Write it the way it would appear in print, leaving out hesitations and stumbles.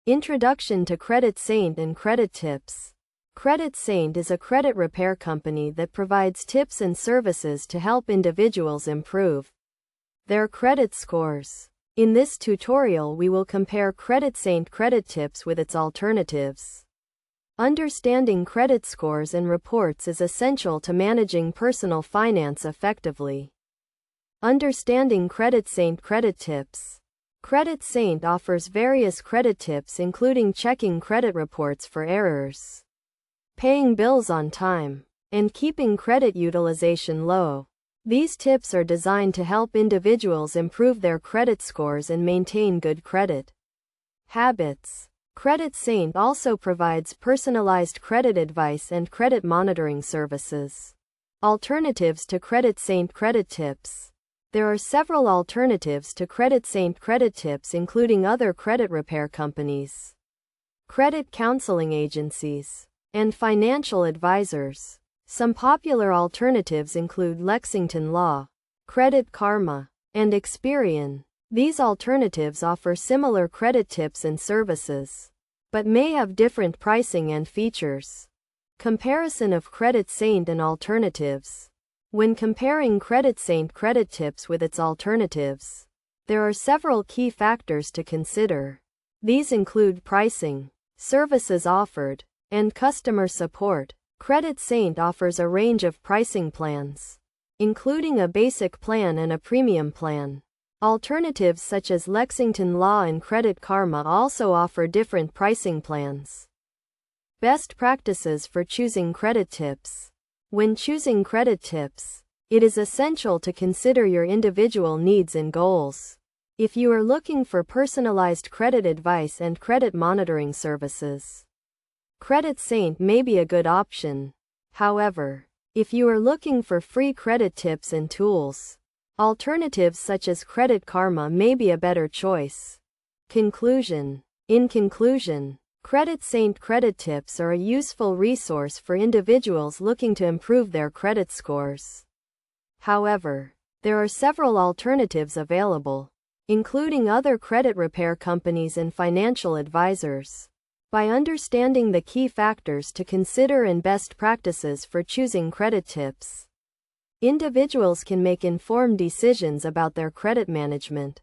Introduction to CreditSaint and Credit Tips. CreditSaint is a credit repair company that provides tips and services to help individuals improve their credit scores. In this tutorial, we will compare CreditSaint credit tips with its alternatives. Understanding credit scores and reports is essential to managing personal finance effectively. Understanding CreditSaint credit tips. CreditSaint offers various credit tips, including checking credit reports for errors, paying bills on time, and keeping credit utilization low. These tips are designed to help individuals improve their credit scores and maintain good credit habits. CreditSaint also provides personalized credit advice and credit monitoring services. Alternatives to CreditSaint credit tips. There are several alternatives to CreditSaint credit tips, including other credit repair companies, credit counseling agencies, and financial advisors. Some popular alternatives include Lexington Law, Credit Karma, and Experian. These alternatives offer similar credit tips and services, but may have different pricing and features. Comparison of CreditSaint and alternatives. When comparing CreditSaint credit tips with its alternatives, there are several key factors to consider. These include pricing, services offered, and customer support. CreditSaint offers a range of pricing plans, including a basic plan and a premium plan. Alternatives such as Lexington Law and Credit Karma also offer different pricing plans. Best practices for choosing credit tips. When choosing credit tips, it is essential to consider your individual needs and goals. If you are looking for personalized credit advice and credit monitoring services, CreditSaint may be a good option. However, if you are looking for free credit tips and tools, alternatives such as Credit Karma may be a better choice. Conclusion. In conclusion, CreditSaint credit tips are a useful resource for individuals looking to improve their credit scores. However, there are several alternatives available, including other credit repair companies and financial advisors. By understanding the key factors to consider and best practices for choosing credit tips, individuals can make informed decisions about their credit management.